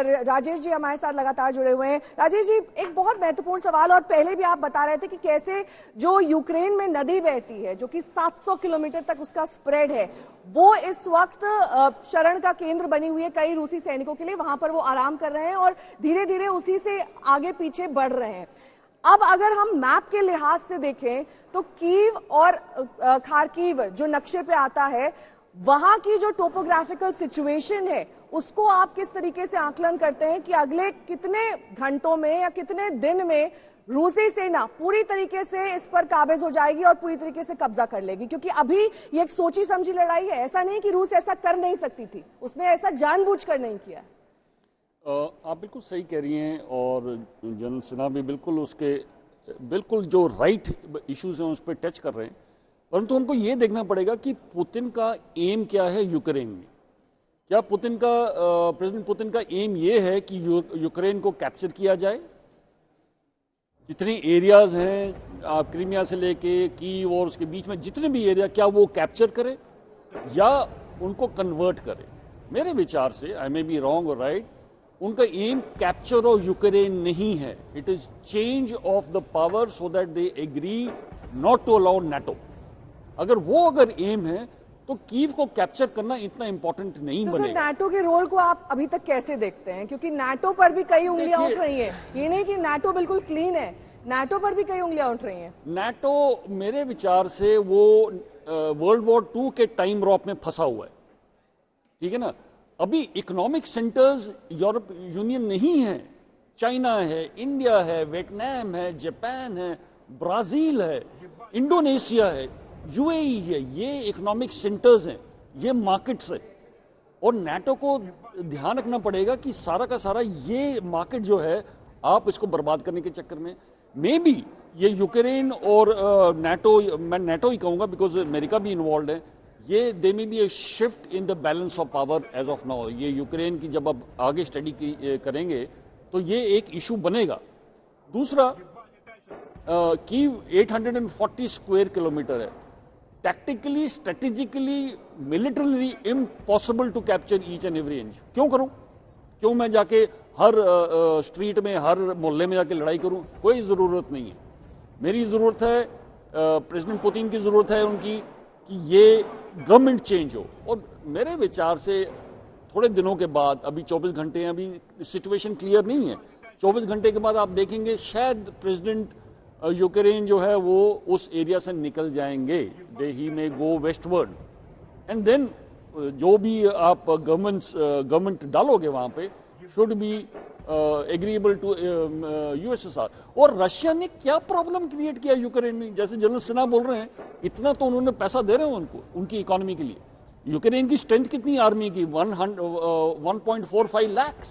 राजेश जी हमारे साथ लगातार जुड़े हुए हैं। राजेश जी, एक बहुत महत्वपूर्ण सवाल, और पहले भी आप बता रहे थे कि कैसे जो यूक्रेन में नदी बहती है, जो कि 700 किलोमीटर तक उसका स्प्रेड है, वो इस वक्त शरण का केंद्र बनी हुई है कई रूसी सैनिकों के लिए। वहां पर वो आराम कर रहे हैं और धीरे धीरे उसी से आगे पीछे बढ़ रहे हैं। अब अगर हम मैप के लिहाज से देखें तो कीव और खार्किव जो नक्शे पे आता है, वहां की जो टोपोग्राफिकल सिचुएशन है, उसको आप किस तरीके से आकलन करते हैं कि अगले कितने घंटों में या कितने दिन में रूसी सेना पूरी तरीके से इस पर काबिज हो जाएगी और पूरी तरीके से कब्जा कर लेगी? क्योंकि अभी ये एक सोची समझी लड़ाई है, ऐसा नहीं कि रूस ऐसा कर नहीं सकती थी, उसने ऐसा जानबूझकर नहीं किया। आप बिल्कुल सही कह रही हैं, और जनरल सिन्हा भी बिल्कुल जो राइट इश्यूज हैं उस पर टच कर रहे हैं। परंतु हमको ये देखना पड़ेगा कि पुतिन का एम क्या है यूक्रेन में। क्या प्रेसिडेंट पुतिन का एम ये है कि यूक्रेन को कैप्चर किया जाए, जितने एरियाज हैं क्रीमिया से लेके कीव और उसके बीच में जितने भी एरिया, क्या वो कैप्चर करे या उनको कन्वर्ट करे? मेरे विचार से, आई मे बी रॉन्ग और राइट, उनका एम कैप्चर ऑफ यूक्रेन नहीं है। It is change of the power so that they agree not to allow NATO. अगर एम है तो कीव को कैप्चर करना इतना इंपॉर्टेंट नहीं बनेगा। तो नाटो के रोल को आप अभी तक कैसे देखते हैं? क्योंकि नाटो पर भी कई उंगलियां उठ रही हैं। ये नहीं कि नाटो बिल्कुल क्लीन है, नाटो पर भी कई उंगलियां उठ रही हैं। नाटो मेरे विचार से वो वर्ल्ड वॉर 2 के टाइम रॉप में फंसा हुआ है, ठीक है ना। अभी इकोनॉमिक सेंटर्स यूरोप यूनियन नहीं है, चाइना है, इंडिया है, वियतनाम है, जापान है, ब्राजील है, इंडोनेशिया है, यूएई है। ये इकोनॉमिक सेंटर्स हैं, ये मार्केट्स है, और नाटो को ध्यान रखना पड़ेगा कि सारा का सारा ये मार्केट जो है, आप इसको बर्बाद करने के चक्कर में मे बी ये यूक्रेन और नाटो, मैं नाटो ही कहूंगा बिकॉज अमेरिका भी इन्वॉल्व है, ये they may be a shift in the balance of power as of now. ये यूक्रेन की जब अब आगे स्टडी करेंगे तो ये एक इशू बनेगा। दूसरा, कीव 840 स्क्वायर किलोमीटर है, tactically, strategically, militarily impossible to capture each and every inch. क्यों मैं जाके हर स्ट्रीट में, हर मोहल्ले में जाके लड़ाई करूं? कोई जरूरत नहीं है। मेरी जरूरत है, प्रेसिडेंट पुतिन की जरूरत है उनकी, कि ये गवर्नमेंट चेंज हो। और मेरे विचार से थोड़े दिनों के बाद, अभी 24 घंटे, अभी सिचुएशन क्लियर नहीं है, 24 घंटे के बाद आप देखेंगे शायद प्रेसिडेंट यूक्रेन जो है वो उस एरिया से निकल जाएंगे, दे ही में गो वेस्टवर्ड, एंड देन जो भी आप गवर्नमेंट डालोगे वहां पे should be agreeable to USSR. और रशिया ने क्या प्रॉब्लम क्रिएट किया यूक्रेन में? जैसे जनरल सिन्हा बोल रहे हैं, इतना तो उन्होंने पैसा दे रहे हैं उनको, उनकी इकोनॉमी के लिए। यूक्रेन की स्ट्रेंथ कितनी आर्मी की? 1.45 लाख।